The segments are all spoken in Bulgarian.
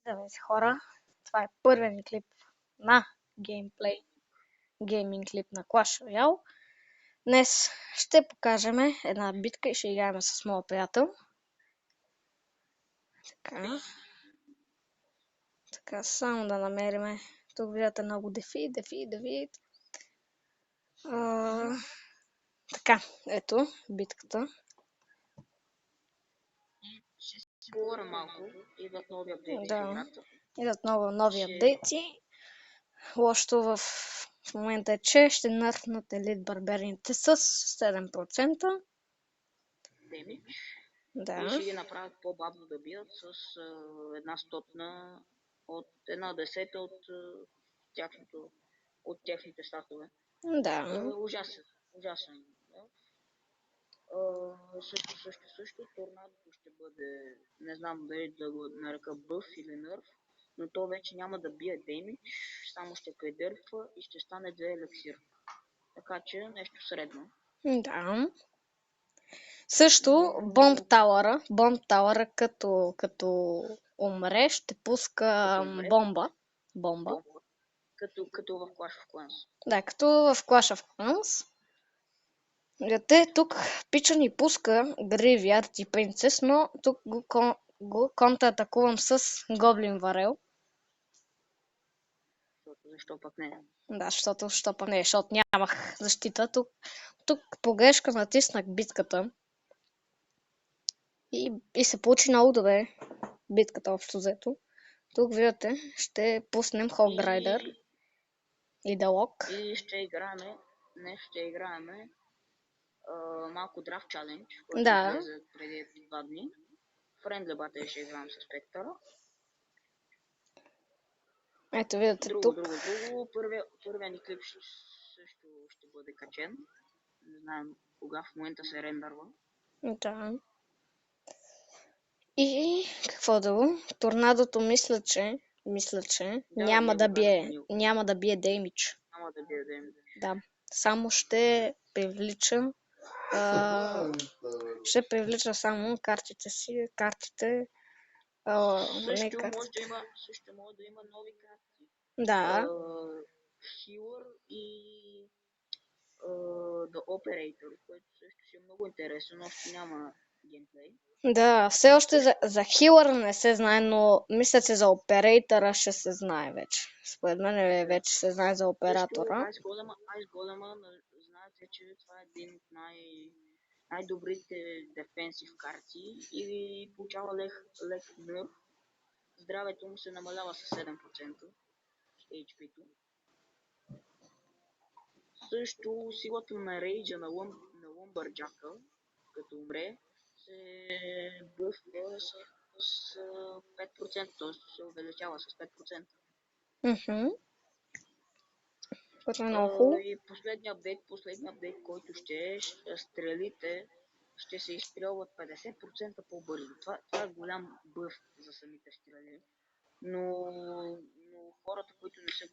Здравейте, хора! Това е първият ни клип на геймплей, гейминг клип на Clash Royale. Днес ще покажем една битка и ще играем с моя приятел. Така, само да намериме. Тук виждате много дефи. Така, ето битката. Ще си говоря малко, идват нови апдейти в играта. Идват нови апдейти. Лошото в момента е, че ще нърфнат елит барберите с 7%. Демидж. Да. И ще ги направят по-бавно да бият с една стотна от една десета от техните статове. Да. Ужасен. Да. Също торнадото ще бъде, не знам дали да го нарека бъф или нърф, но то вече няма да бие демидж, само ще предърфва и ще стане 2 елексир. Така че нещо средно. Да. Също Бомб Тауъра, като умре, ще пуска бомба. Като в Clash of Clans. Да, като в Clash of Clans. Те тук пича ни пуска Graveyard и Princess, но тук го контратакувам с Гоблин Варел. Защо пък не? Да, защото нямах защита. Тук по грешка натиснах битката. И се получи много добре битката общо взето. Тук виждате, ще пуснем Hog Rider и Далок. И ще играем малко Draft Challenge, който излезе преди 2 дни. Friendly Battle ще играем с Спектъра. Ето видите тук. Първият ни клип също ще бъде качен. Не знам кога, в момента се рендърва. Да. И какво друго? Торнадото мисля, че няма да бие деймидж. Няма да бие деймидж. Да. Само ще привлича само картите. Също може да има нови карти. Да. Healer и The Operator, което също ще е много интересно, но още няма геймплей. Да, все още за Healer не се знае, но мисля, че за Operator ще се знае вече. Според мен вече се знае за оператора. Ice Golem знаете, че това е един от най-добрите дефенсив карти и получава лек нърв. Здравето му се намалява с 7% HP-то. Също силата на рейджа на Lumberjack, като умре, се бъфва с 5%, т.е. се увеличава с 5%. И последния апдейт, който ще е, стрелите ще се изстрелват 50% по-бързо. Това е голям бъф за самите стрели. Но хората, които не са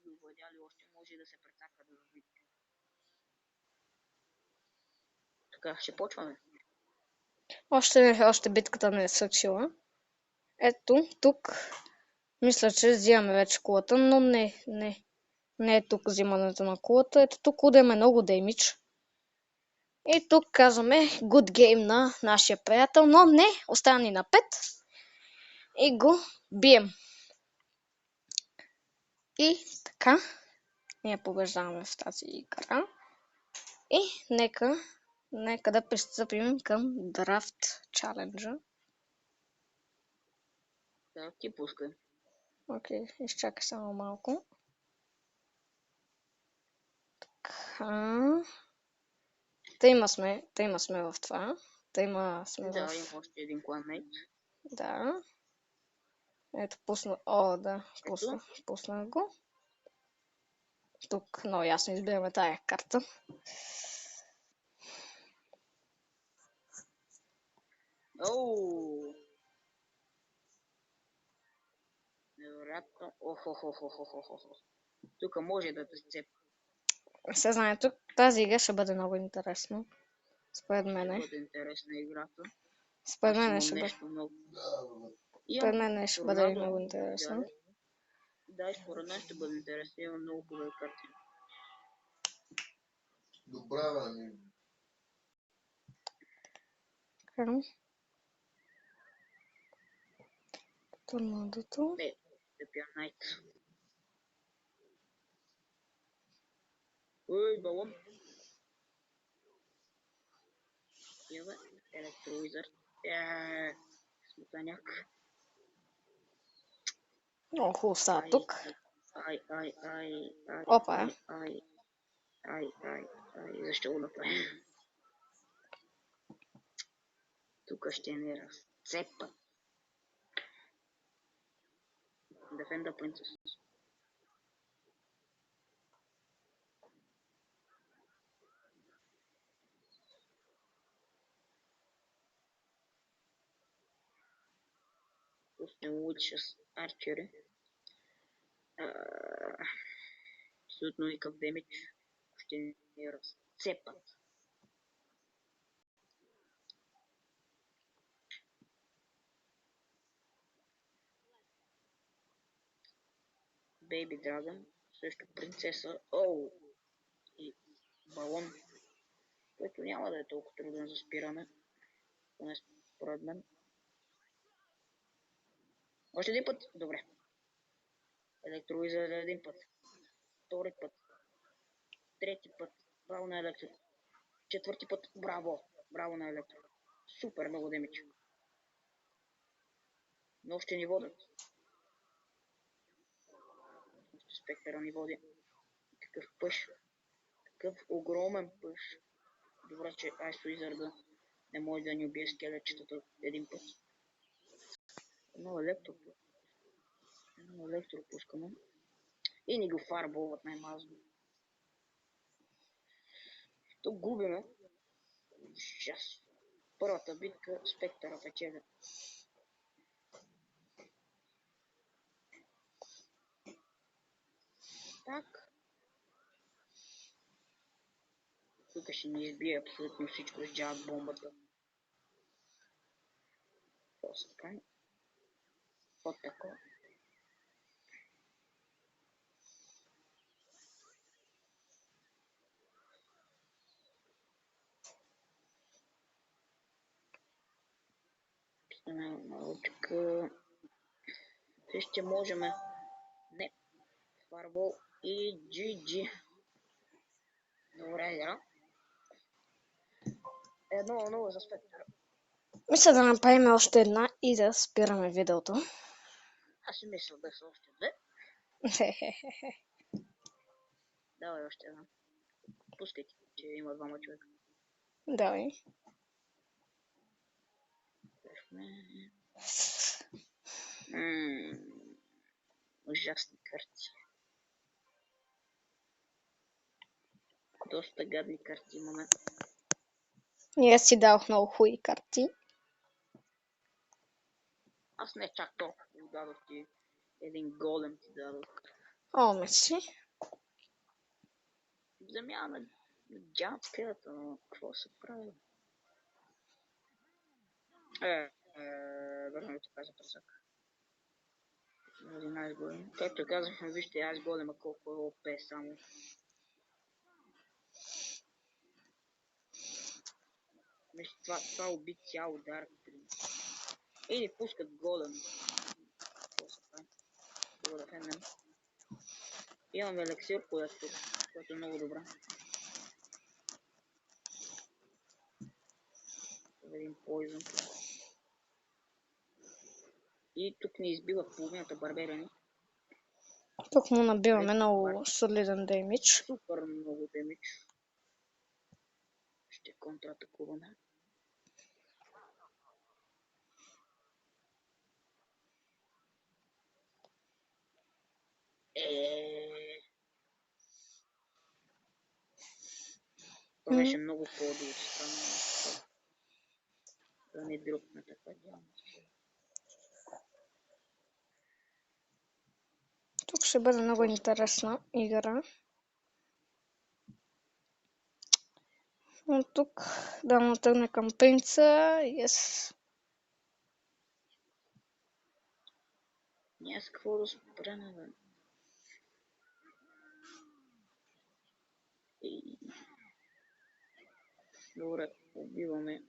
ги овладяли още, може да се прецакат в битки. Така, ще почваме. Още битката не е свършила. Ето, тук мисля, че взимаме вече кулата, но не е тук взимането на кулата. Ето тук удеме много деймидж. И тук казваме good game на нашия приятел, но не, остана ни на 5. И го бием. И така, ние побеждаваме в тази игра. И нека да пристъпим към Draft Challenge. Да, ти пускай. Окей, изчакай само малко. Така. Тъйма сме в това. Има още един кланмейт. Да. Ето, пусна го. Тук много ясно избираме тая карта. Невероятно. Тук може да те сцепа. Се знае, тук тази игра ще бъде много интересна. Според мен. Ще бъде интересна играта. Според мен ще бъде. Пред мен ще бъде Торнадо. много интересно. Да, и според мен ще бъде интересно. Има много хубави карти. Добра, бе. Торнадото. Не, Тепия Найт. Ой, балон. Имаме Електровизър. Смутаняк. Много хубаво става тук. Ай. Опа. Ай. Защо го направим? Тук ще не разцепа. Defender Princess. Пуснем Witches Archery. Абсолютно никакъв демидж. Ще ни разцепат. Baby Dragon. Също принцеса. Оу! И балон. Който няма да е толкова труден за спиране. Поне според мен. Още един път? Добре. Електровизър един път. Втори път. Трети път. Браво на Електро. Четвърти път. Браво. Браво на Електро. Супер много демидж. Но ще ни водят. Спектъра ни води. Такъв пъш. Такъв огромен пъш. Добре, че Ice Wizard не може да ни убие скелетчетата един път. Едно електро пускаме. И ни го фарболват най-мазно. Тук губиме. Ужас. Първата битка Спектъра печеля. Так. Тук ще ни избие абсолютно всичко с джаз бомбата. Това се прави. Вот такова. Писаме малъчка. И ще можем. Не. Фарбол и GG. Добре, игра. 1-0 за Спектъра. Мисля да направим още една и да спираме видеото. Аз си мисля да са още две. Давай още една. Пускайте, че има двама човека. Давай. Ужасни карти. Доста гадни карти имаме. Ние си дадох много хубави карти. Аз не чак толкова дадох ти. Един голем ти дадох. О, мерси. Замяна на джанската, но какво се прави? Времето каза пръсък. Един айсголем. Както казахме, вижте айсголема колко е ОП само. Това уби цял Дарк Принц. И ни пускат голем. Какво се прави? Да го дефендем. Имаме елексир колектор, което е много добра. Един поизън. И тук ни избиват половината барберени. Тук му набиваме много солиден демидж. Супер много демидж. Ще контратакуваме. Това беше много по-долу страна. Да не дропна така дялност. Тук ще бъде много интересна игра. Но тук да натърне към принца. Yes. Няма с какво да спреме, бе. Добре, убиваме.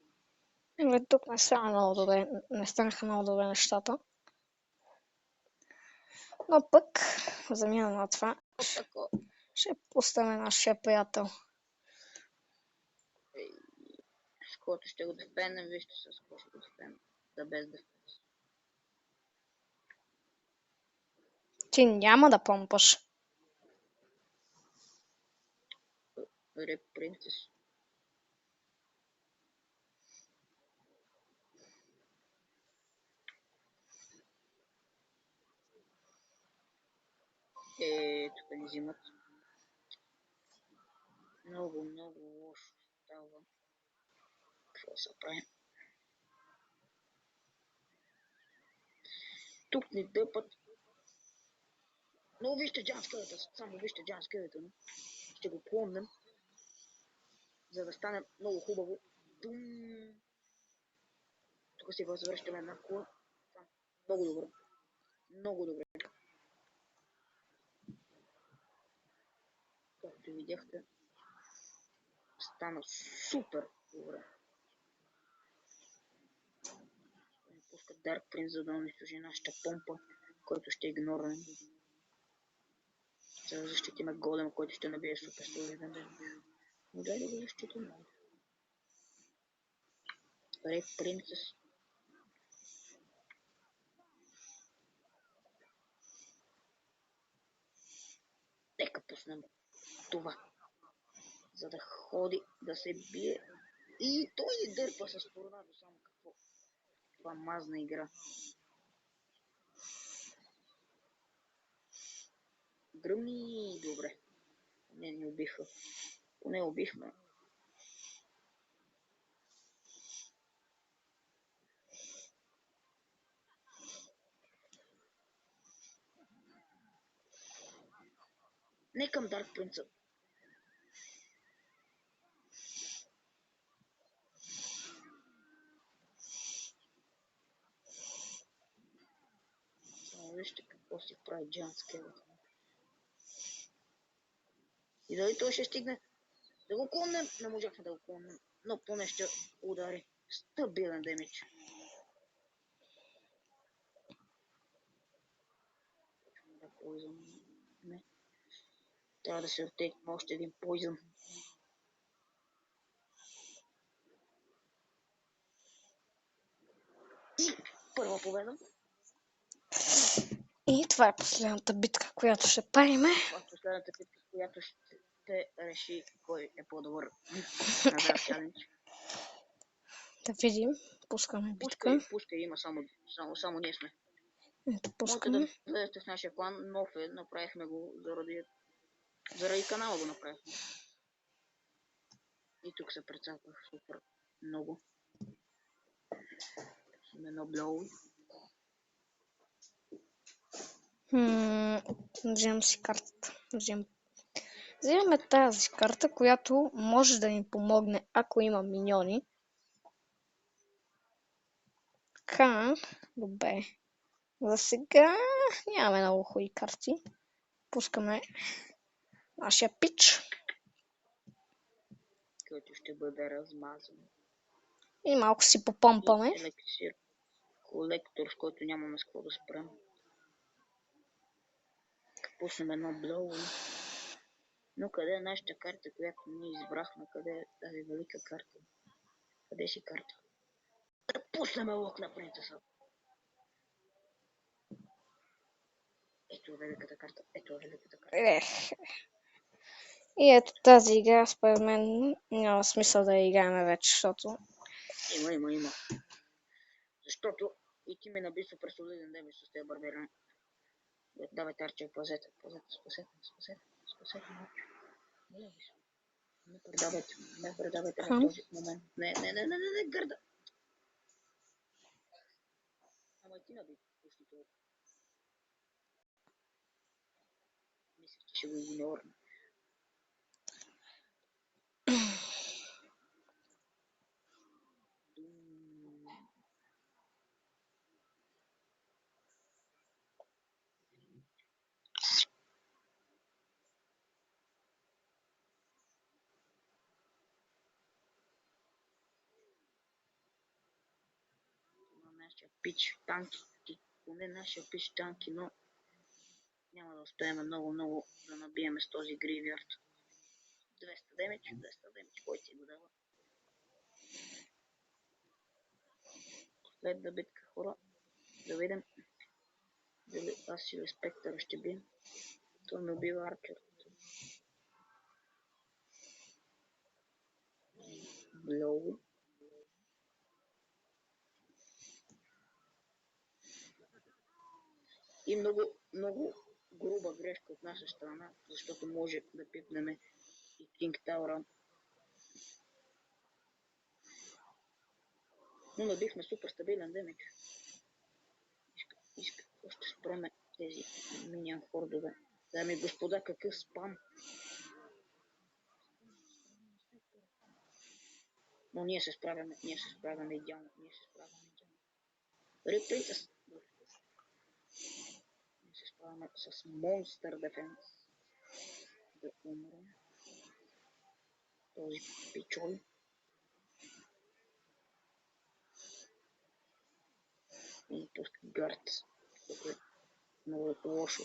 Тук не стана много добре, не станаха много добре нещата. Но пък, замяна на това, ще пуснем нашия приятел. С който ще го дефенем, вижте с какво ще го дефенем. Да без дефенс. Ти няма да помпаш. Реп принцес. Тук ни взимат. Много, много лошо става. Какво се прави? Тук ни дъпат. Но вижте джанскелета, само вижте джанскелета. Ще го клоннем, за да стане много хубаво. Дум! Тук си възвръщаме една кула. Много добре. Много добре. Както видяхте, стана супер добре. Пуска Dark Prince, за да унищожи нашата помпа, който ще игнорнем. За да защитиме голем, който ще набие супер солиден ден. Но дай да го защитим. Рейд Принцес. Нека пуснем това. За да ходи, да се бие. И той ни дърпа с торнадо, само какво. Това мазна игра. Гръмни, добре. Не ни убиха. Поне убихме. Не към Дарк Принца. Само вижте какво си прави Джан Скелет. И дали той ще стигне да го клоннем? Не можахме да го клоннем. Но поне ще удари. Стабилен демидж. Да поизъм. Не. Трябва да се оттеглим още един поизъм. И първа победа. И това е последната битка, която ще правиме. Това е последната битка, която ще реши кой е по-добър на Dark Challenge. Да видим. Пускаме битка. Пушка има, само ние сме. Ето, Можете пускаме. да влезете в нашия клан. Нов е, направихме го заради канала го направихме. И тук се прецаквах супер много. Има едно блоу. Вземам си картата. Вземаме тази карта, която може да ни помогне, ако има миньони. Така, добре. За сега нямаме много хубави карти. Пускаме нашия пич. Който ще бъде размазан. И малко си попомпаме. Елексир. Колектор, с който нямаме с какво да спрем. Пуснем едно блоу. Но къде е нашата карта, която ние избрахме? Къде е тази велика карта? Къде си карта? Да пуснем лок на принцеса. Ето е великата карта. И ето тази игра, според мен, няма смисъл да я играем вече, защото... Има. Защото и ти ми наби супер солиден демидж с тези барберани. Давай, Тарче, спасете. Не предавайте в този момент. Не, гърда. Ама и ти наби почти толкова. Мисля, че ще го игнорна. нашия пич танки, поне нашия пич танки, но няма да успеем много да набиеме с този гривярд. 200 демидж, кой ти го дава? Последна битка, хора. Да видим дали аз или Спектъра ще бием. Той ме убива арчер. Блоу. И много груба грешка от наша страна, защото може да пипнем и Кинг Таура. Но набихме супер стабилен демидж. Още спреме тези миниан хордове. Дами и господа, какъв спам! Но ние се справяме идеално. Дори Принцес. Ние се справяме с монстър дефенс. Да умре. Този пичой. И пуска гърд, което е много лошо.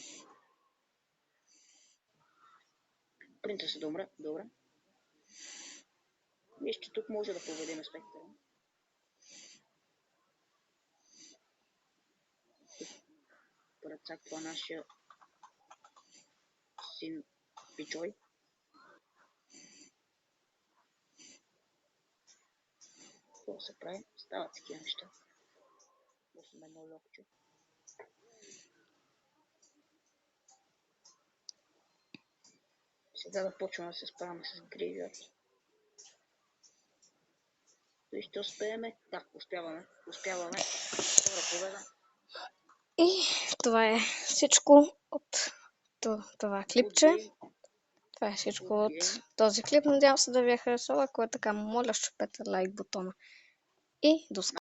Принцес да умре, добре. Мисля, че тук може да победим Спектъра. Прецаква нашия син Пичой. Какво се прави? Стават такива неща. Пуснем едно локче. Сега да почваме да се справяме с Гривярд. И ще успееме. Да, успяваме. Втора победа. И това е всичко от това клипче. Това е всичко от този клип. Надявам се да ви е харесало. Ако е така, моля, щупете лайк бутона. И до скоро.